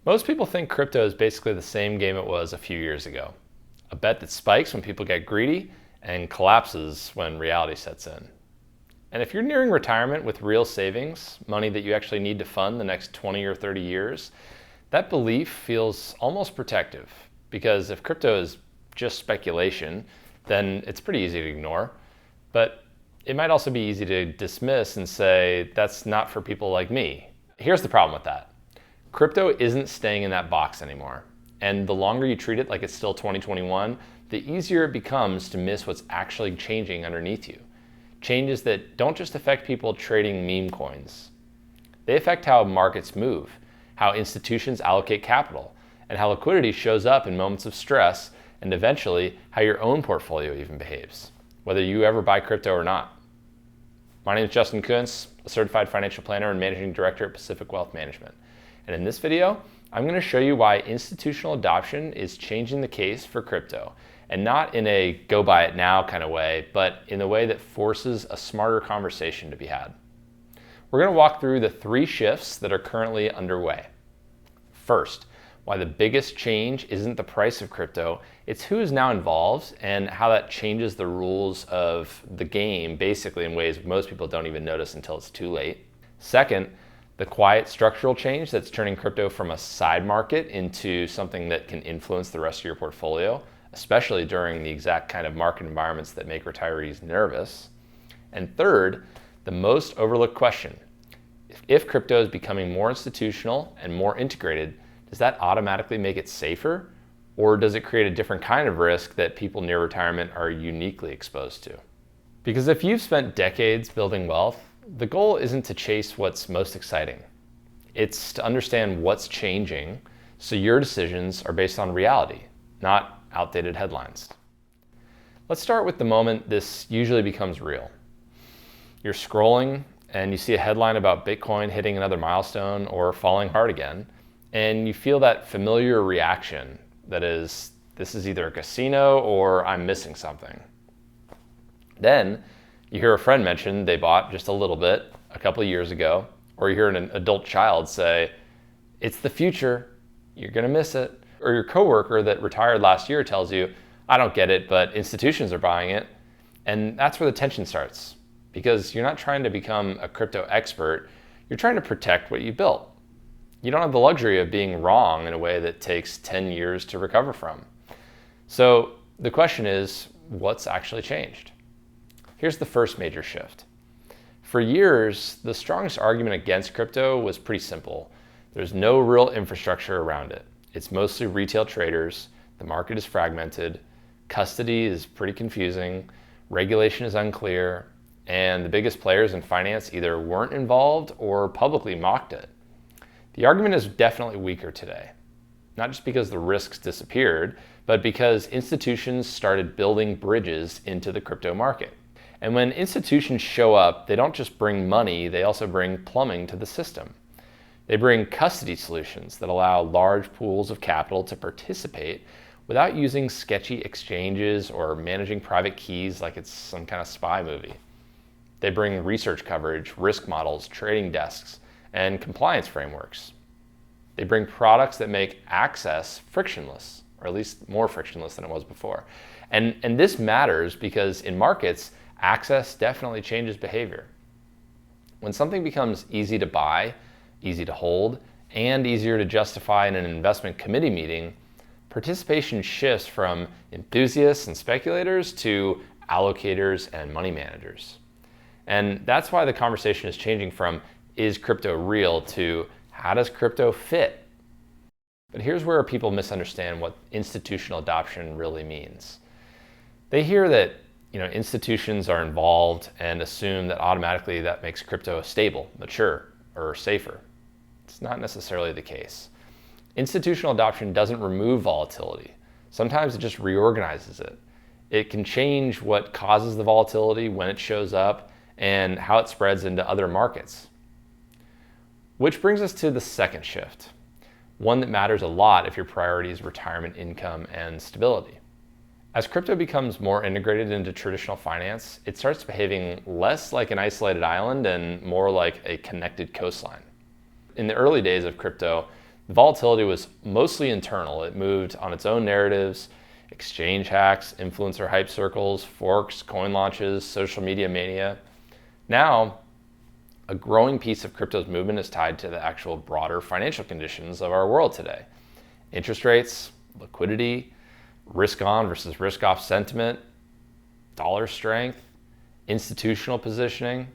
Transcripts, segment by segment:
Most people think crypto is basically the same game it was a few years ago. A bet that spikes when people get greedy and collapses when reality sets in. And if you're nearing retirement with real savings, money that you actually need to fund the next 20 or 30 years, that belief feels almost protective. Because if crypto is just speculation, then it's pretty easy to ignore. But it might also be easy to dismiss and say, that's not for people like me. Here's the problem with that. Crypto isn't staying in that box anymore. And the longer you treat it like it's still 2021, the easier it becomes to miss what's actually changing underneath you. Changes that don't just affect people trading meme coins. They affect how markets move, how institutions allocate capital, and how liquidity shows up in moments of stress, and eventually how your own portfolio even behaves, whether you ever buy crypto or not. My name is Justin Kuntz, a certified financial planner and managing director at Pacific Wealth Management. And in this video, I'm going to show you why institutional adoption is changing the case for crypto, and not in a go buy it now kind of way, but in a way that forces a smarter conversation to be had. We're going to walk through the 3 shifts that are currently underway. First, why the biggest change isn't the price of crypto, it's who is now involved and how that changes the rules of the game, basically in ways most people don't even notice until it's too late. Second, the quiet structural change that's turning crypto from a side market into something that can influence the rest of your portfolio, especially during the exact kind of market environments that make retirees nervous. And third, the most overlooked question. If crypto is becoming more institutional and more integrated, does that automatically make it safer? Or does it create a different kind of risk that people near retirement are uniquely exposed to? Because if you've spent decades building wealth, the goal isn't to chase what's most exciting. It's to understand what's changing so your decisions are based on reality, not outdated headlines. Let's start with the moment this usually becomes real. You're scrolling and you see a headline about Bitcoin hitting another milestone or falling hard again, and you feel that familiar reaction that is, this is either a casino or I'm missing something. Then you hear a friend mention they bought just a little bit a couple of years ago, or you hear an adult child say, it's the future, you're gonna miss it. Or your coworker that retired last year tells you, I don't get it, but institutions are buying it. And that's where the tension starts, because you're not trying to become a crypto expert, you're trying to protect what you built. You don't have the luxury of being wrong in a way that takes 10 years to recover from. So the question is, what's actually changed? Here's the first major shift. For years, the strongest argument against crypto was pretty simple. There's no real infrastructure around it. It's mostly retail traders, the market is fragmented, custody is pretty confusing, regulation is unclear, and the biggest players in finance either weren't involved or publicly mocked it. The argument is definitely weaker today, not just because the risks disappeared, but because institutions started building bridges into the crypto market. And when institutions show up, they don't just bring money, they also bring plumbing to the system. They bring custody solutions that allow large pools of capital to participate without using sketchy exchanges or managing private keys like it's some kind of spy movie. They bring research coverage, risk models, trading desks, and compliance frameworks. They bring products that make access frictionless, or at least more frictionless than it was before. And this matters because in markets, access definitely changes behavior. When something becomes easy to buy, easy to hold, and easier to justify in an investment committee meeting, participation shifts from enthusiasts and speculators to allocators and money managers. And that's why the conversation is changing from, is crypto real, to how does crypto fit? But here's where people misunderstand what institutional adoption really means. They hear that institutions are involved and assume that automatically that makes crypto stable, mature, or safer. It's not necessarily the case. Institutional adoption doesn't remove volatility. Sometimes it just reorganizes it. It can change what causes the volatility, when it shows up, and how it spreads into other markets. Which brings us to the second shift, one that matters a lot if your priority is retirement income and stability. As crypto becomes more integrated into traditional finance, it starts behaving less like an isolated island and more like a connected coastline. In the early days of crypto, The volatility was mostly internal. It moved on its own narratives, exchange hacks, influencer hype circles, forks, coin launches, social media mania. Now, a growing piece of crypto's movement is tied to the actual broader financial conditions of our world today. Interest rates, liquidity, risk on versus risk off sentiment, dollar strength, institutional positioning.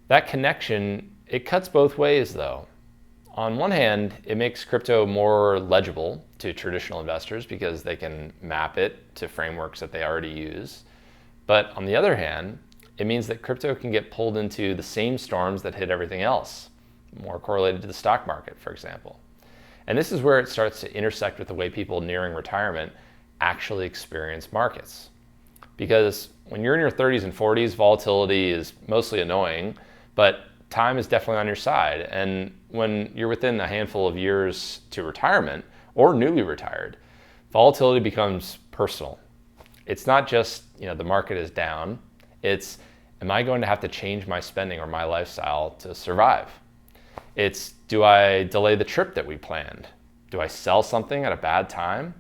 That connection, it cuts both ways though. On one hand, it makes crypto more legible to traditional investors because they can map it to frameworks that they already use. But on the other hand, it means that crypto can get pulled into the same storms that hit everything else, more correlated to the stock market, for example. And this is where it starts to intersect with the way people nearing retirement actually experience markets. Because when you're in your 30s and 40s, volatility is mostly annoying, but time is definitely on your side. And when you're within a handful of years to retirement or newly retired, volatility becomes personal. It's not just, the market is down. It's, am I going to have to change my spending or my lifestyle to survive? It's, do I delay the trip that we planned? Do I sell something at a bad time?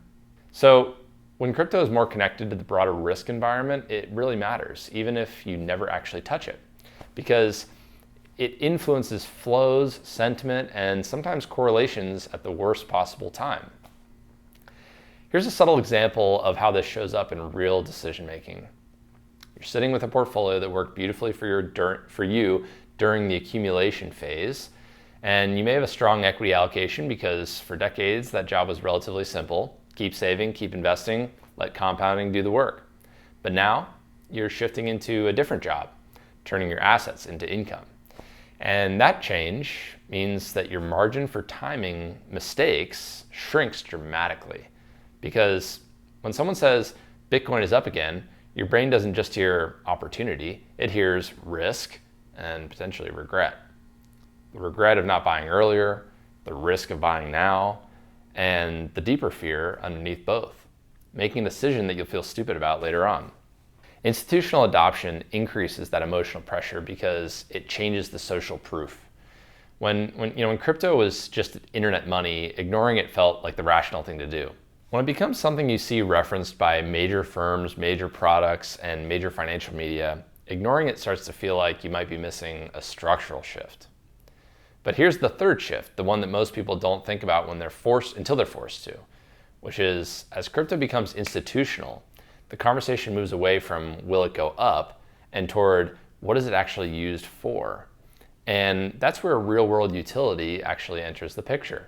So when crypto is more connected to the broader risk environment, it really matters, even if you never actually touch it, because it influences flows, sentiment, and sometimes correlations at the worst possible time. Here's a subtle example of how this shows up in real decision making. You're sitting with a portfolio that worked beautifully for you during the accumulation phase, and you may have a strong equity allocation because for decades that job was relatively simple. Keep saving, keep investing, let compounding do the work. But now you're shifting into a different job, turning your assets into income. And that change means that your margin for timing mistakes shrinks dramatically. Because when someone says Bitcoin is up again, your brain doesn't just hear opportunity, it hears risk and potentially regret. The regret of not buying earlier, the risk of buying now, and the deeper fear underneath both, making a decision that you'll feel stupid about later on. Institutional adoption increases that emotional pressure because it changes the social proof. When crypto was just internet money, ignoring it felt like the rational thing to do. When it becomes something you see referenced by major firms, major products, and major financial media, ignoring it starts to feel like you might be missing a structural shift. But here's the third shift, the one that most people don't think about until they're forced to, which is as crypto becomes institutional, the conversation moves away from will it go up and toward what is it actually used for? And that's where real world utility actually enters the picture.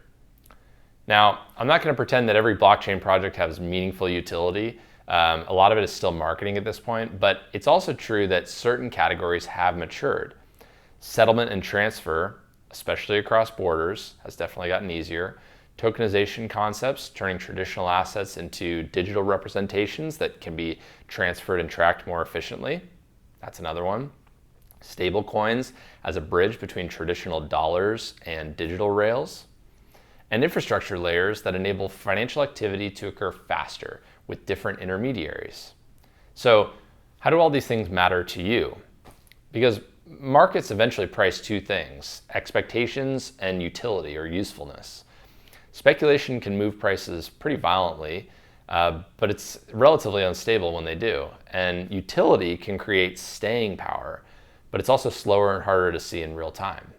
Now, I'm not going to pretend that every blockchain project has meaningful utility. A lot of it is still marketing at this point, but it's also true that certain categories have matured. Settlement and transfer, especially across borders, has definitely gotten easier. Tokenization concepts, turning traditional assets into digital representations that can be transferred and tracked more efficiently. That's another one. Stable coins as a bridge between traditional dollars and digital rails. And infrastructure layers that enable financial activity to occur faster with different intermediaries. So how do all these things matter to you? Because markets eventually price two things, expectations and utility or usefulness. Speculation can move prices pretty violently, but it's relatively unstable when they do. And utility can create staying power, but it's also slower and harder to see in real time.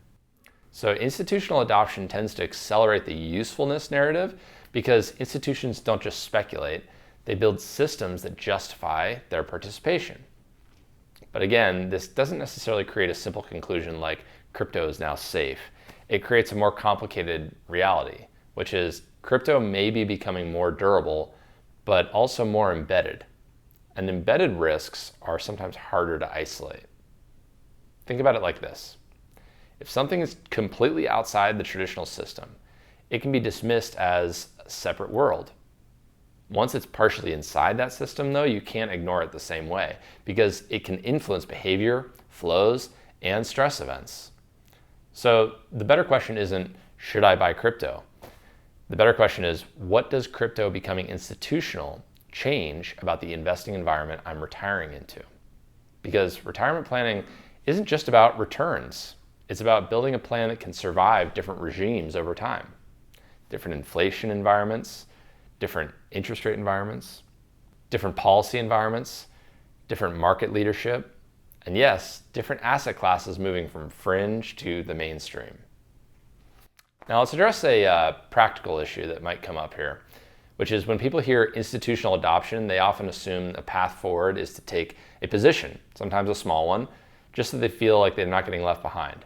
So institutional adoption tends to accelerate the usefulness narrative because institutions don't just speculate, they build systems that justify their participation. But again, this doesn't necessarily create a simple conclusion like crypto is now safe. It creates a more complicated reality, which is crypto may be becoming more durable, but also more embedded. And embedded risks are sometimes harder to isolate. Think about it like this. If something is completely outside the traditional system, it can be dismissed as a separate world. Once it's partially inside that system, though, you can't ignore it the same way because it can influence behavior, flows, and stress events. So the better question isn't, should I buy crypto? The better question is, what does crypto becoming institutional change about the investing environment I'm retiring into? Because retirement planning isn't just about returns. It's about building a plan that can survive different regimes over time. different inflation environments, different interest rate environments, different policy environments, different market leadership, and yes, different asset classes moving from fringe to the mainstream. Now let's address a practical issue that might come up here, which is when people hear institutional adoption, they often assume a path forward is to take a position, sometimes a small one, just so they feel like they're not getting left behind.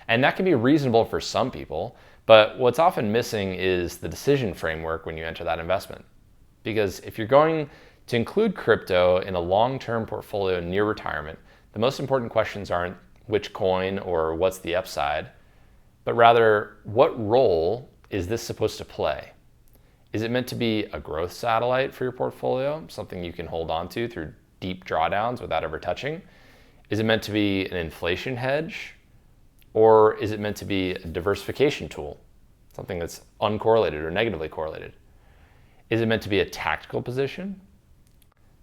And that can be reasonable for some people, but what's often missing is the decision framework when you enter that investment. Because if you're going to include crypto in a long-term portfolio near retirement, the most important questions aren't which coin or what's the upside, but rather what role is this supposed to play? Is it meant to be a growth satellite for your portfolio, something you can hold on to through deep drawdowns without ever touching? Is it meant to be an inflation hedge? Or is it meant to be a diversification tool, something that's uncorrelated or negatively correlated? Is it meant to be a tactical position?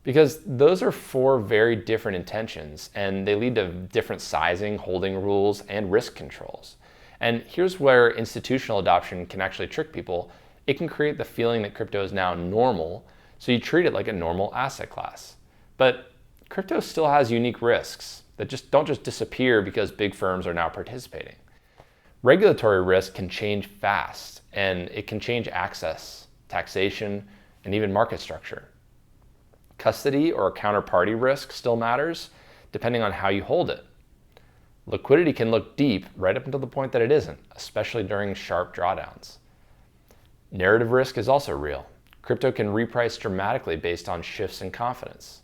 Because those are four very different intentions, and they lead to different sizing, holding rules, and risk controls. And here's where institutional adoption can actually trick people. It can create the feeling that crypto is now normal, so you treat it like a normal asset class. But crypto still has unique risks that don't just disappear because big firms are now participating. Regulatory risk can change fast, and it can change access, taxation, and even market structure. Custody or counterparty risk still matters, depending on how you hold it. Liquidity can look deep right up until the point that it isn't, especially during sharp drawdowns. Narrative risk is also real. Crypto can reprice dramatically based on shifts in confidence.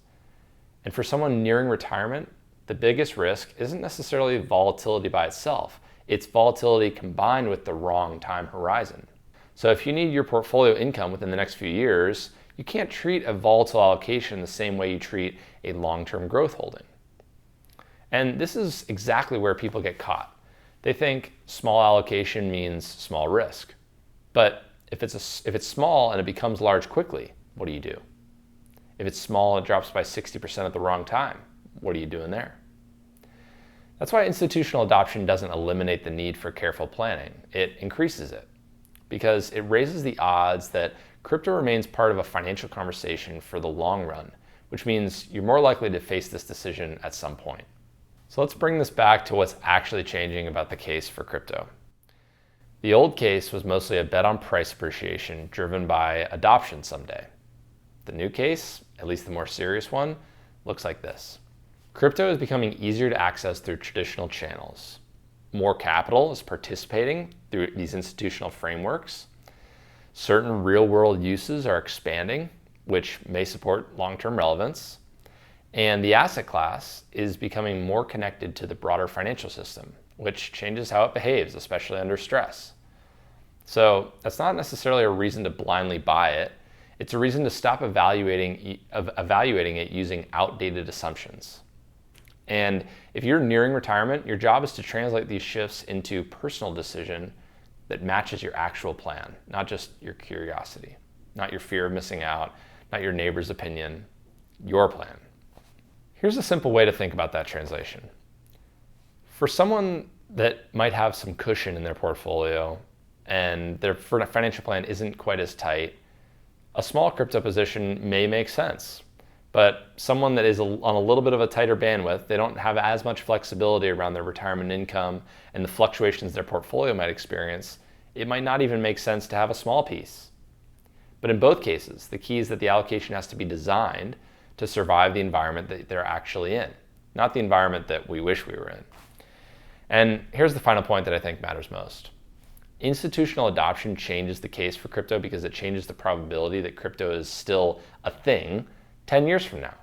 And for someone nearing retirement, the biggest risk isn't necessarily volatility by itself. It's volatility combined with the wrong time horizon. So if you need your portfolio income within the next few years, you can't treat a volatile allocation the same way you treat a long-term growth holding. And this is exactly where people get caught. They think small allocation means small risk. But if it's small and it becomes large quickly, what do you do? If it's small and it drops by 60% at the wrong time, what are you doing there? That's why institutional adoption doesn't eliminate the need for careful planning. It increases it, because it raises the odds that crypto remains part of a financial conversation for the long run, which means you're more likely to face this decision at some point. So let's bring this back to what's actually changing about the case for crypto. The old case was mostly a bet on price appreciation driven by adoption someday. The new case, at least the more serious one, looks like this. Crypto is becoming easier to access through traditional channels. More capital is participating through these institutional frameworks. Certain real-world uses are expanding, which may support long-term relevance. And the asset class is becoming more connected to the broader financial system, which changes how it behaves, especially under stress. So that's not necessarily a reason to blindly buy it. It's a reason to stop evaluating it using outdated assumptions. And if you're nearing retirement, your job is to translate these shifts into personal decision that matches your actual plan, not just your curiosity, not your fear of missing out, not your neighbor's opinion, your plan. Here's a simple way to think about that translation. For someone that might have some cushion in their portfolio and their financial plan isn't quite as tight, a small crypto position may make sense. But someone that is on a little bit of a tighter bandwidth, they don't have as much flexibility around their retirement income and the fluctuations their portfolio might experience, it might not even make sense to have a small piece. But in both cases, the key is that the allocation has to be designed to survive the environment that they're actually in, not the environment that we wish we were in. And here's the final point that I think matters most. Institutional adoption changes the case for crypto because it changes the probability that crypto is still a thing 10 years from now.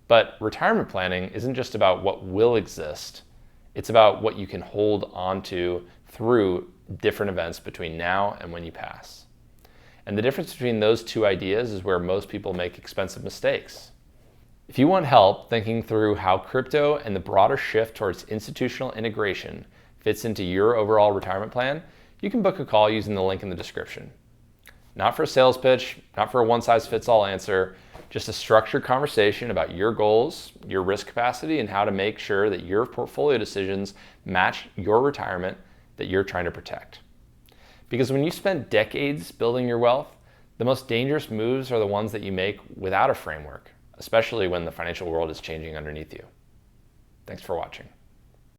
But retirement planning isn't just about what will exist. It's about what you can hold onto through different events between now and when you pass. And the difference between those two ideas is where most people make expensive mistakes. If you want help thinking through how crypto and the broader shift towards institutional integration fits into your overall retirement plan, you can book a call using the link in the description. Not for a sales pitch, not for a one-size-fits-all answer, just a structured conversation about your goals, your risk capacity, and how to make sure that your portfolio decisions match your retirement that you're trying to protect. Because when you spend decades building your wealth, the most dangerous moves are the ones that you make without a framework, especially when the financial world is changing underneath you. Thanks for watching.